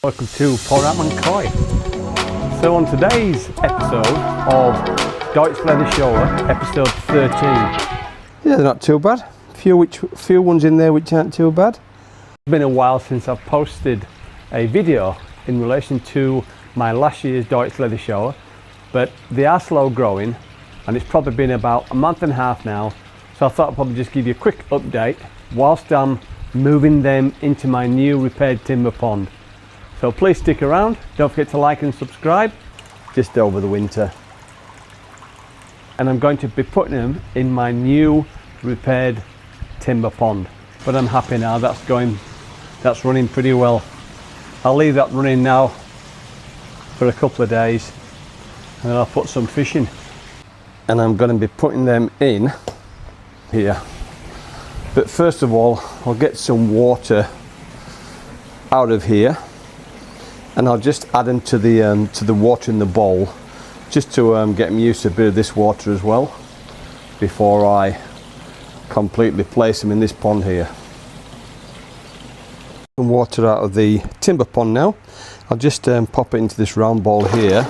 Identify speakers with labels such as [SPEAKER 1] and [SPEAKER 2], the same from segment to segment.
[SPEAKER 1] Welcome to Poratman Koi. So on today's episode of Doitsu Showa, episode 13.
[SPEAKER 2] Yeah, they're not too bad. Few ones in there which aren't too bad.
[SPEAKER 1] It's been a while since I've posted a video in relation to my last year's Doitsu Showa, but they are slow growing and it's probably been about a month and a half now, so I thought I'd probably just give you a quick update whilst I'm moving them into my new repaired timber pond. So please stick around, don't forget to like and subscribe, just over the winter. And I'm going to be putting them in my new repaired timber pond. But I'm happy now, that's running pretty well. I'll leave that running now for a couple of days and then I'll put some fish in. And I'm going to be putting them in here. But first of all, I'll get some water out of here. And I'll just add them to the water in the bowl, just to get them used to a bit of this water as well, before I completely place them in this pond here. Some water out of the timber pond now. I'll just pop it into this round bowl here,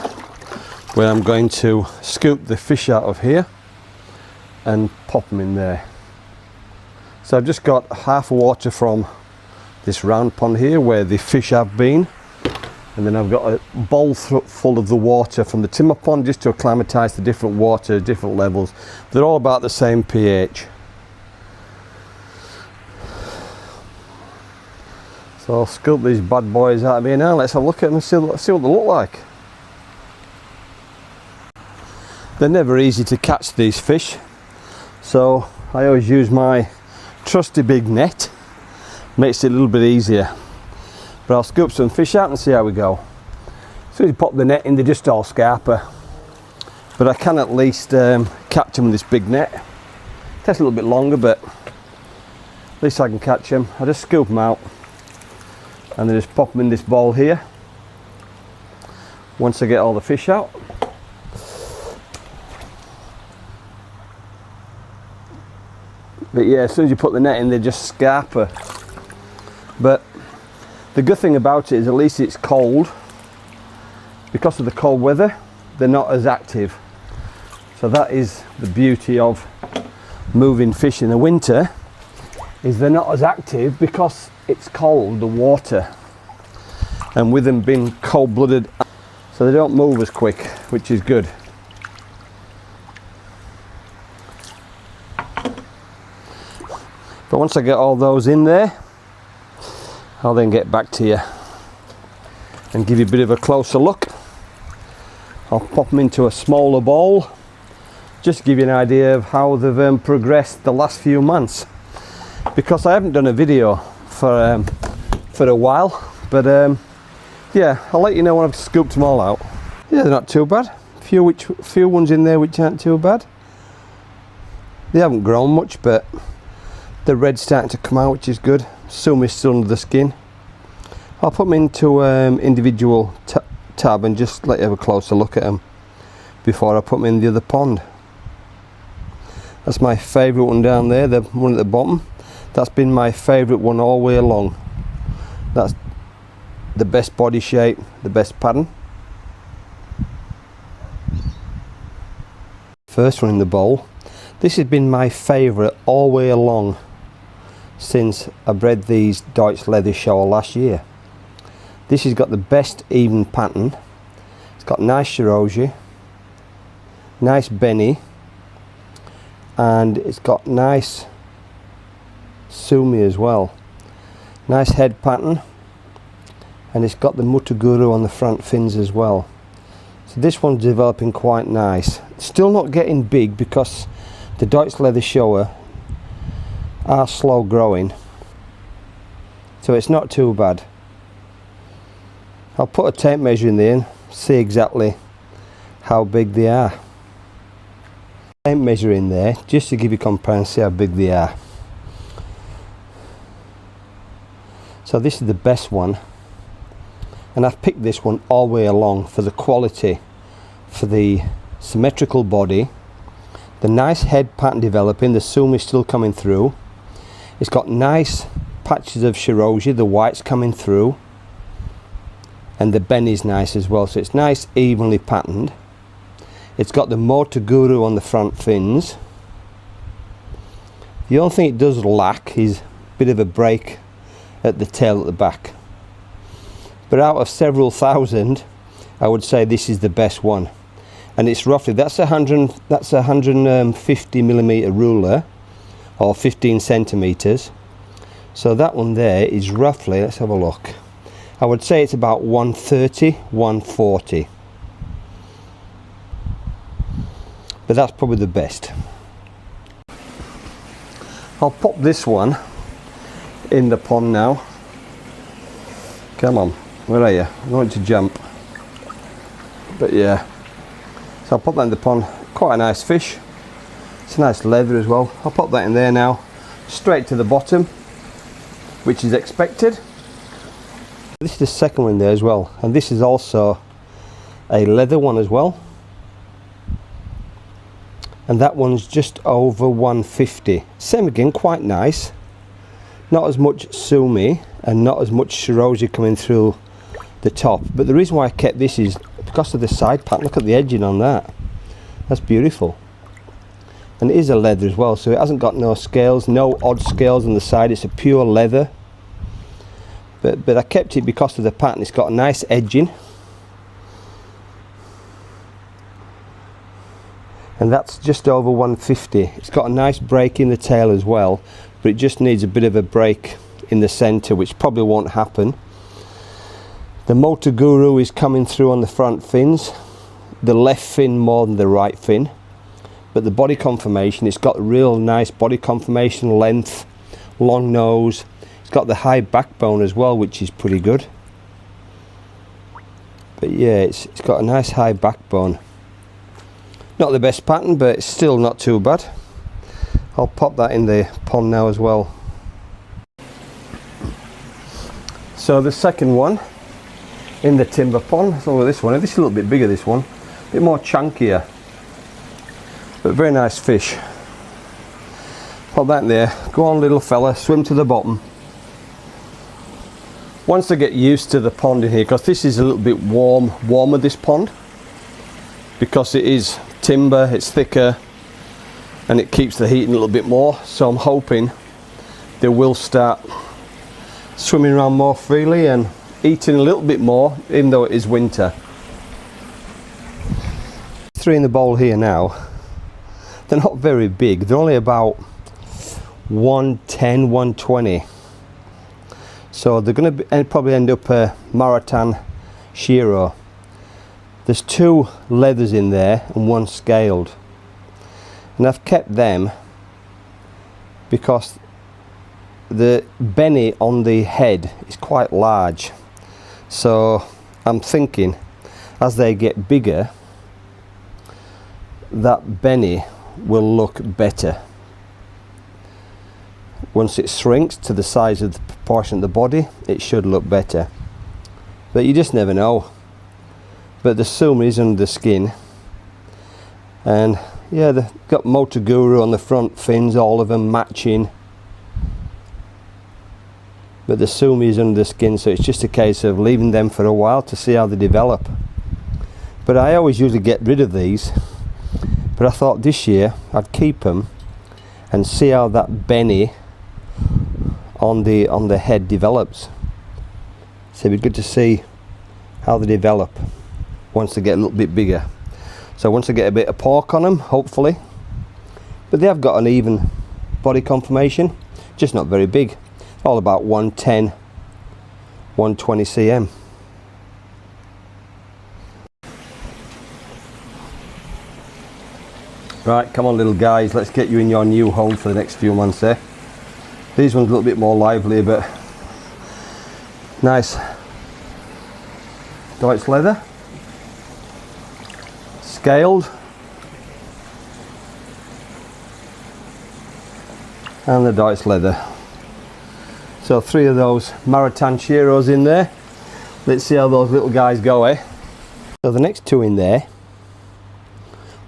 [SPEAKER 1] where I'm going to scoop the fish out of here and pop them in there. So I've just got half water from this round pond here where the fish have been. And then I've got a bowl full of the water from the timber pond, just to acclimatise the different water, different levels. They're all about the same pH. So I'll scoop these bad boys out of here now. Let's have a look at them and see what they look like. They're never easy to catch, these fish. So I always use my trusty big net. Makes it a little bit easier. But I'll scoop some fish out and see how we go. As soon as you pop the net in, they're just all scarper. But I can at least catch them with this big net. It takes a little bit longer, but at least I can catch them. I just scoop them out and then just pop them in this bowl here. Once I get all the fish out. But yeah, as soon as you put the net in, they're just scarper. But the good thing about it is at least it's cold. Because of the cold weather, they're not as active. So that is the beauty of moving fish in the winter, is they're not as active because it's cold, the water. And with them being cold-blooded, so they don't move as quick, which is good. But once I get all those in there, I'll then get back to you and give you a bit of a closer look. I'll pop them into a smaller bowl, just to give you an idea of how they've progressed the last few months. Because I haven't done a video for a while, but yeah, I'll let you know when I've scooped them all out. Yeah, they're not too bad. Few ones in there which aren't too bad. They haven't grown much, but the red's starting to come out, which is good. Sumi's still under the skin. I'll put them into individual tab and just let you have a closer look at them before I put them in the other pond. That's my favourite one down there, the one at the bottom. That's been my favourite one all the way along. That's the best body shape, the best pattern. First one in the bowl. This has been my favourite all the way along since I bred these Doitsu Showa last year. This has got the best even pattern. It's got nice shiroji, nice beni, and it's got nice sumi as well. Nice head pattern, and it's got the mutaguru on the front fins as well. So this one's developing quite nice. Still not getting big because the Doitsu Showa are slow growing, so it's not too bad. I'll put a tape measure in there and see exactly how big they are. Tape measure in there just to give you comparison, see how big they are. So this is the best one, and I've picked this one all the way along for the quality, for the symmetrical body, the nice head pattern developing, the sumi is still coming through. It's got nice patches of shiroji, the white's coming through.
[SPEAKER 2] and the benny's nice as well, so it's nice evenly patterned. It's got the Motor Guru on the front fins. The only thing it does lack is a bit of a break at the tail at the back, but out of several thousand I would say this is the best one. And it's roughly, that's a 150 millimeter ruler, or 15 centimeters. So that one there is roughly, let's have a look, I would say it's about 130, 140. But that's probably the best. I'll pop this one in the pond now. Come on, where are you? I want to jump. But yeah, so I'll pop that in the pond. Quite a nice fish. It's a nice leather as well. I'll pop that in there now, straight to the bottom, which is expected. This is the second one there as well, and this is also a leather one as well. And that one's just over 150. Same again, quite nice. Not as much sumi and not as much shiroji coming through the top. But the reason why I kept this is because of the side pattern. Look at the edging on that. That's beautiful. And it is a leather as well, so it hasn't got no scales, no odd scales on the side. It's a pure leather. But I kept it because of the pattern. It's got a nice edging. And that's just over 150. It's got a nice break in the tail as well, but it just needs a bit of a break in the center, which probably won't happen. The Motor Guru is coming through on the front fins, the left fin more than the right fin, but the body conformation, it's got a real nice body conformation, length, long nose. It's got the high backbone as well, which is pretty good. But yeah, it's got a nice high backbone. Not the best pattern, but it's still not too bad. I'll pop that in the pond now as well. So the second one in the timber pond, let's look at this one. This is a little bit bigger, this one. A bit more chunkier, but very nice fish. Pop that in there. Go on, little fella, swim to the bottom. Once I get used to the pond in here, because this is a little bit warmer, this pond, because it is timber, it's thicker, and it keeps the heat in a little bit more. So I'm hoping they will start swimming around more freely and eating a little bit more, even though it is winter. Three in the bowl here now. They're not very big. They're only about 110, 120. So they're going to probably end up a Maratan Shiro. There's two leathers in there and one scaled, and I've kept them because the benny on the head is quite large. So I'm thinking as they get bigger, that benny will look better. Once it shrinks to the size of the proportion of the body, it should look better. But you just never know. But the sumi is under the skin, and yeah, they've got Motor Guru on the front fins, all of them matching. But the sumi is under the skin, so it's just a case of leaving them for a while to see how they develop. But I always usually get rid of these, but I thought this year I'd keep them and see how that benny on the head develops. So it'd be good to see how they develop once they get a little bit bigger. So once I get a bit of pork on them, hopefully. But they have got an even body conformation, just not very big. All about 110, 120 cm. Right, come on little guys, let's get you in your new home for the next few months there. These ones a little bit more lively, but nice. Doitsu leather. Scaled, and the Doitsu leather. So three of those Maratan Shiros in there. Let's see how those little guys go, eh? So the next two in there.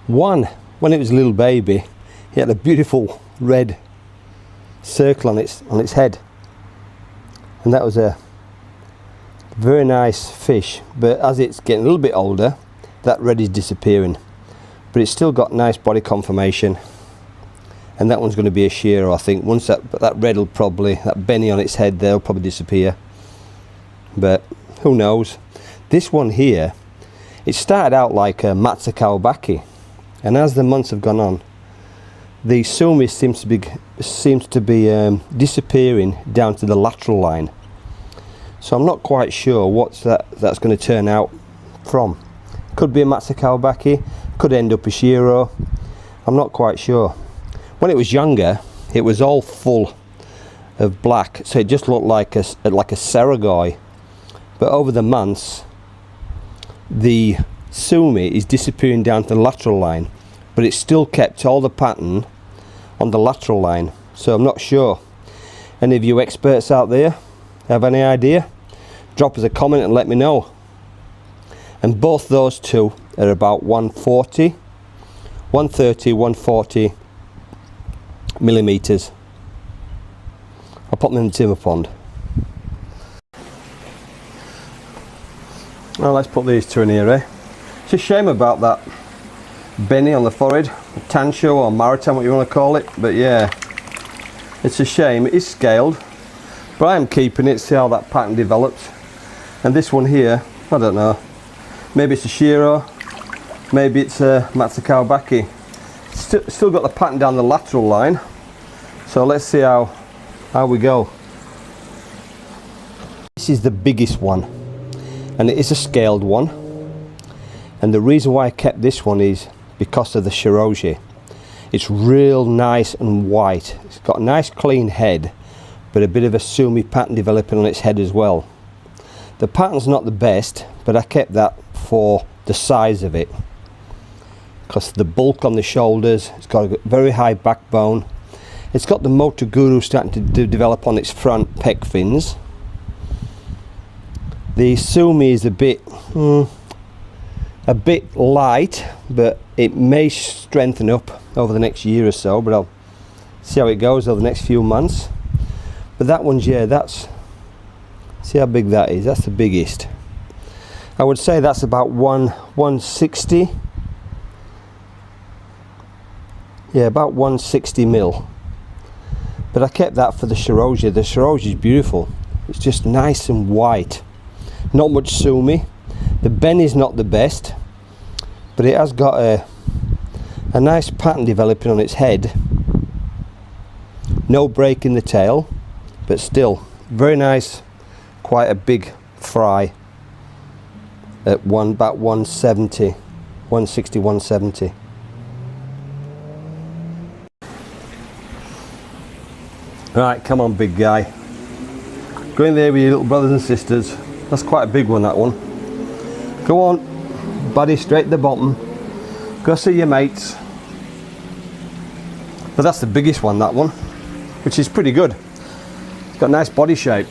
[SPEAKER 2] One, when it was a little baby, it had a beautiful red circle on its head, and that was a Very nice fish, but as it's getting a little bit older, that red is disappearing. But it's still got nice body conformation. And that one's going to be a shearer, I think. Once that red will probably, that Benny on its head there will probably disappear. But who knows. This one here, it started out like a Matsukawabaki. And as the months have gone on, the sumi seems to be disappearing down to the lateral line. So I'm not quite sure what that's going to turn out from. Could be a Matsukawabaki, could end up a Shiro. I'm not quite sure. When it was younger, it was all full of black, so it just looked like a Seragoi. But over the months, the sumi is disappearing down to the lateral line, but it's still kept all the pattern on the lateral line. So I'm not sure. Any of you experts out there have any idea? Drop us a comment and let me know. And both those two are about 130, 140 millimeters. I'll put them in the timber pond. Well, let's put these two in here, eh? It's a shame about that Benny on the forehead, Tancho or Maritime, what you want to call it, but yeah, it's a shame. It is scaled, but I am keeping it, see how that pattern develops. And this one here, I don't know, maybe it's a Shiro, maybe it's a Matsukawabaki. Still got the pattern down the lateral line, so let's see how we go. This is the biggest one, and it is a scaled one, and the reason why I kept this one is because of the Shiroji. It's real nice and white. It's got a nice clean head, but a bit of a sumi pattern developing on its head as well. The pattern's not the best, but I kept that for the size of it, because the bulk on the shoulders. It's got a very high backbone. It's got the Motoguru starting to develop on its front pec fins. The sumi is a bit light, but it may strengthen up over the next year or so, but I'll see how it goes over the next few months. But that one's, yeah, that's, see how big that is. That's the biggest. I would say that's about 160. Yeah, about 160 mil. But I kept that for the Shiroji. The Shiroji is beautiful. It's just nice and white. Not much sumi. The Benny's not the best, but it has got a nice pattern developing on its head. No break in the tail, but still very nice. Quite a big fry at about 170, 160, 170. Right, come on, big guy. Go in there with your little brothers and sisters. That's quite a big one, that one. Go on, body straight to the bottom. Go see your mates. But that's the biggest one, that one, which is pretty good. It's got a nice body shape.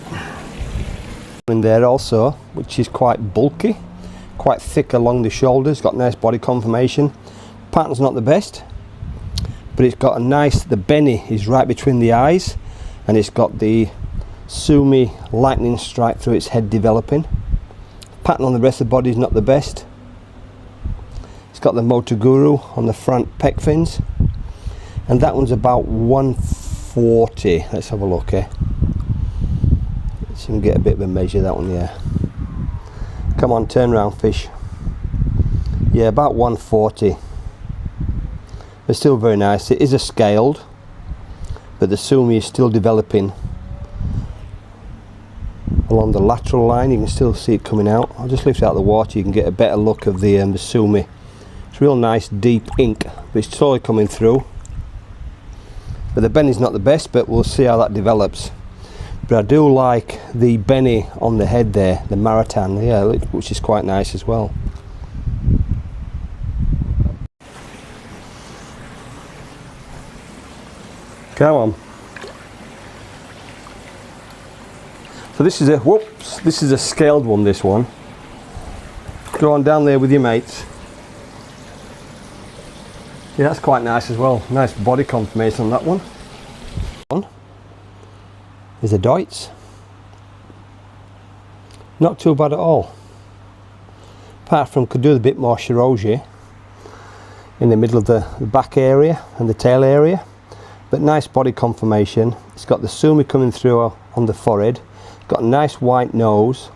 [SPEAKER 2] In there also, which is quite bulky, quite thick along the shoulders, got nice body conformation. Pattern's not the best, but it's got a nice, the Benny is right between the eyes, and it's got the sumi lightning strike through its head developing. Pattern on the rest of the body is not the best. It's got the Motoguru on the front pec fins, and that one's about 140. Let's have a look here. Let's see if we can get a bit of a measure, that one, yeah. Come on, turn around, fish. Yeah, about 140. They're still very nice. It is a scaled, but the sumi is still developing along the lateral line. You can still see it coming out. I'll just lift it out of the water. You can get a better look of the sumi. It's real nice deep ink, but it's slowly coming through. But the Benny's not the best, but we'll see how that develops. But I do like the Benny on the head there, the Maritime, yeah, which is quite nice as well. Come on. So this is a scaled one, this one. Go on down there with your mates. Yeah, that's quite nice as well. Nice body conformation on that one. One is a Doitsu. not too bad at all. Apart from could do a bit more shiroji in the middle of the back area and the tail area, but nice body conformation. It's got the sumi coming through on the forehead, got a nice white nose,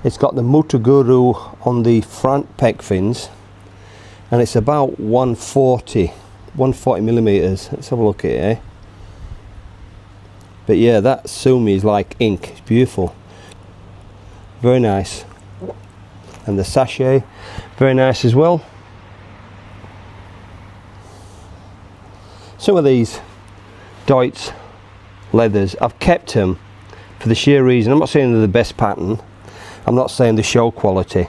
[SPEAKER 2] it's got the mutaguru on the front pec fins, and it's about 140 millimeters. Let's have a look at it, eh? But yeah, that sumi is like ink. It's beautiful, very nice. And the sachet, very nice as well. Some of these Doitsu leathers, I've kept them for the sheer reason, I'm not saying they're the best pattern, I'm not saying the show quality,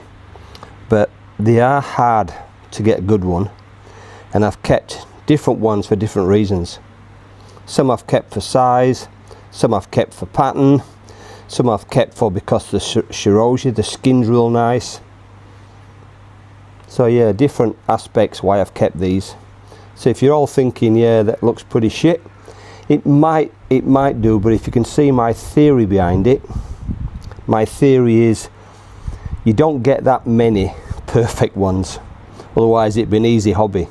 [SPEAKER 2] but they are hard to get a good one, and I've kept different ones for different reasons. Some I've kept for size, some I've kept for pattern, some I've kept for because the shiroji, the skin's real nice. So yeah, different aspects why I've kept these. So if you're all thinking, yeah, that looks pretty shit, it might do, but if you can see my theory behind it, my theory is you don't get that many perfect ones, otherwise it'd be an easy hobby.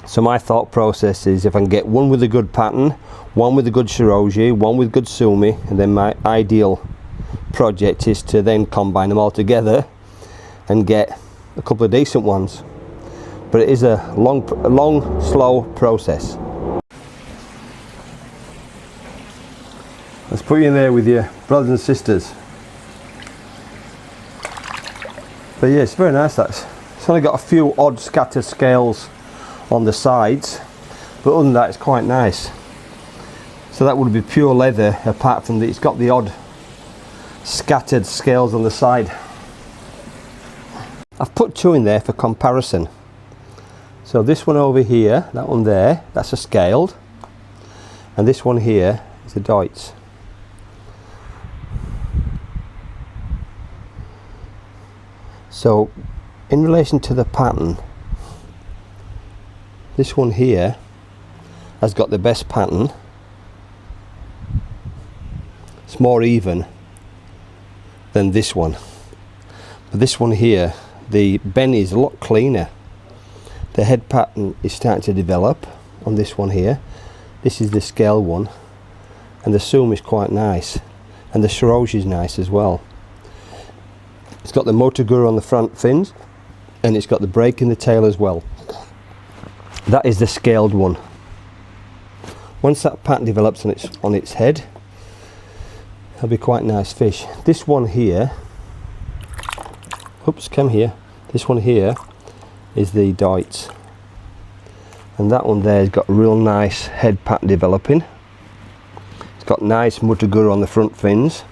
[SPEAKER 2] So my thought process is if I can get one with a good pattern, one with a good shiroji, one with good sumi, and then my ideal project is to then combine them all together and get a couple of decent ones. But it is a long, slow process. Let's put you in there with your brothers and sisters. But yeah, it's very nice. It's only got a few odd scattered scales on the sides, but other than that, it's quite nice. So that would be pure leather, apart from that it's got the odd scattered scales on the side. I've put two in there for comparison. So this one over here, that one there, that's a scaled, and this one here is a Doitsu. So in relation to the pattern, this one here has got the best pattern. It's more even than this one, but this one here, the beni is a lot cleaner. The head pattern is starting to develop on this one here. This is the scale one, and the sumi is quite nice, and the shiroji is nice as well. It's got the motoguru on the front fins, and it's got the break in the tail as well. That is the scaled one. Once that pattern develops on its head, it'll be quite nice fish. This one here, oops, come here. This one here is the Doitsu, and that one there has got a real nice head pattern developing. It's got nice mutaguru on the front fins,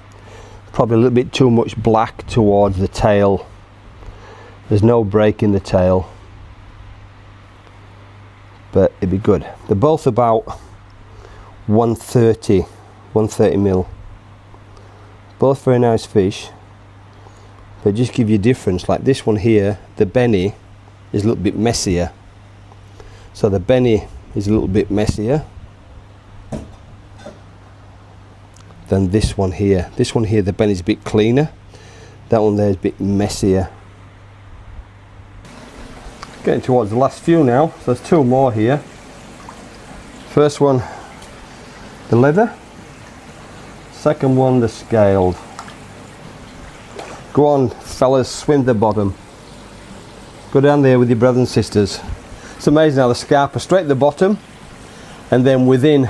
[SPEAKER 2] probably a little bit too much black towards the tail. There's no break in the tail, but it'd be good. They're both about 130 mil. Both very nice fish, but just give you a difference. Like this one here, the beni is a little bit messier. So the beni is a little bit messier than this one here. This one here, the beni is a bit cleaner. That one there is a bit messier. Getting towards the last few now, so there's two more here. First one, the leather. Second one, the scaled. Go on, fellas, swim to the bottom. Go down there with your brothers and sisters. It's amazing how the scarp are straight at the bottom, and then within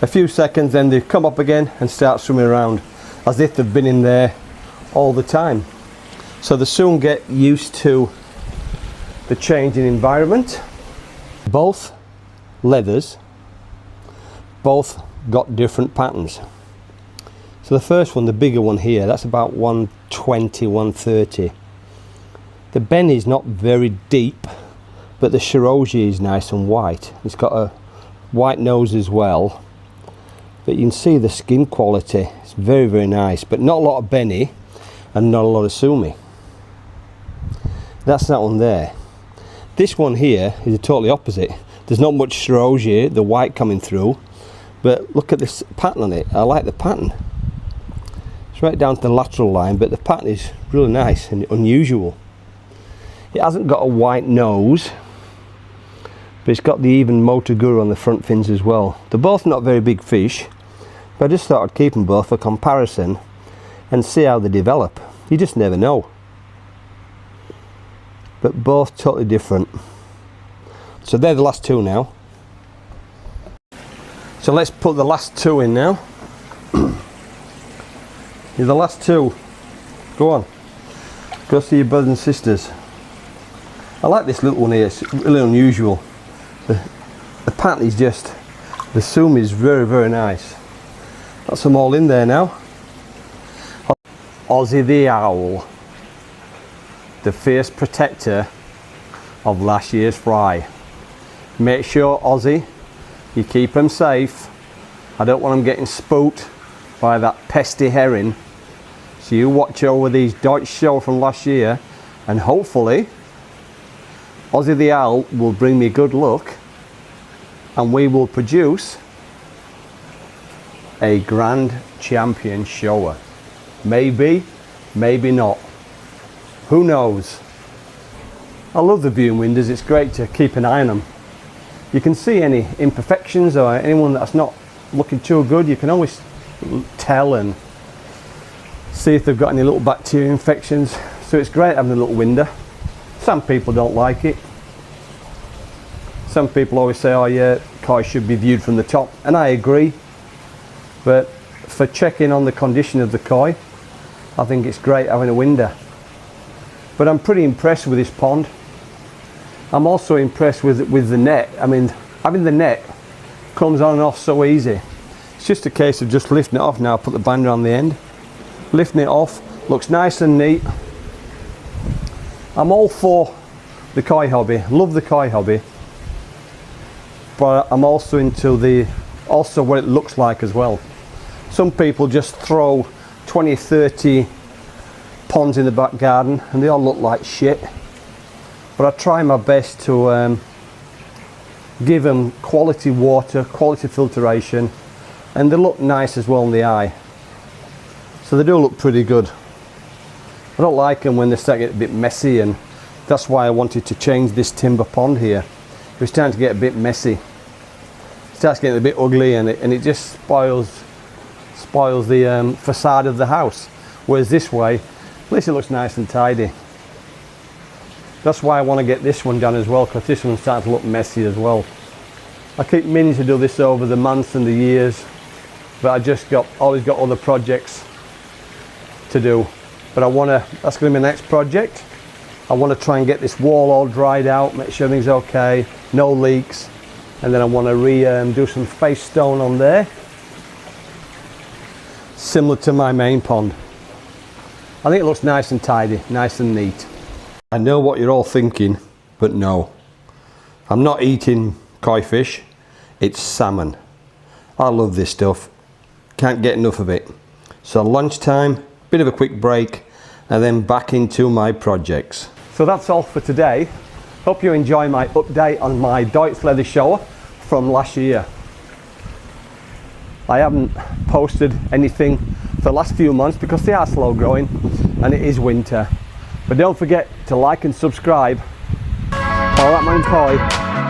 [SPEAKER 2] a few seconds then they come up again and start swimming around as if they've been in there all the time. So they soon get used to the change in environment. Both leathers both got different patterns. So the first one, the bigger one here, that's about 120, 130. The beni is not very deep, but the shiroji is nice and white. It's got a white nose as well, but you can see the skin quality. It's very, very nice, but not a lot of beni and not a lot of sumi. That's that one there. This one here is totally opposite. There's not much shiroji, the white coming through, but look at this pattern on it. I like the pattern. right down to the lateral line, but the pattern is really nice and unusual. It hasn't got a white nose, but it's got the even motor guru on the front fins as well. They're both not very big fish, but I just thought I'd keep them both for comparison and see how they develop. You just never know. But both totally different. So they're the last two now. So let's put the last two in now. You're the last two. Go on. Go see your brothers and sisters. I like this little one here, it's really unusual. The pattern is just, the zoom is very, very nice. That's them all in there now. Aussie the owl, the fierce protector of last year's fry. Make sure, Aussie, you keep them safe. I don't want them getting spooked by that pesky herring. So you watch over these Doitsu Showa from last year, and hopefully Aussie the owl will bring me good luck and we will produce a grand champion showa. Maybe, maybe not. Who knows? I love the viewing windows, it's great to keep an eye on them. You can see any imperfections or anyone that's not looking too good, you can always tell and see if they've got any little bacteria infections. So it's great having a little window. Some people don't like it. Some people always say, oh yeah, koi should be viewed from the top, and I agree. But for checking on the condition of the koi, I think it's great having a window. But I'm pretty impressed with this pond. I'm also impressed with the net. I mean, having the net comes on and off so easy. It's just a case of just lifting it off now, put the binder on the end. Lifting it off, looks nice and neat. I'm all for the koi hobby, love the koi hobby. But I'm also into what it looks like as well. Some people just throw 20, 30 ponds in the back garden and they all look like shit. But I try my best to give them quality water, quality filtration, and they look nice as well in the eye. So they do look pretty good. I don't like them when they start getting a bit messy, and that's why I wanted to change this timber pond here. It was starting to get a bit messy. It starts getting a bit ugly, and it just spoils the facade of the house. Whereas this way, at least it looks nice and tidy. That's why I want to get this one done as well, because this one's starting to look messy as well. I keep meaning to do this over the months and the years, but I just always got other projects to do. But that's going to be my next project. I want to try and get this wall all dried out, make sure everything's okay, no leaks, and then I want to do some face stone on there, similar to my main pond. I think it looks nice and tidy, nice and neat. I know what you're all thinking, but no, I'm not eating koi fish, it's salmon. I love this stuff, can't get enough of it. So lunchtime, bit of a quick break, and then back into my projects. So that's all for today. Hope you enjoy my update on my Doitsu Showa from last year. I haven't posted anything for the last few months because they are slow growing and it is winter. But don't forget to like and subscribe. All right, man, koi.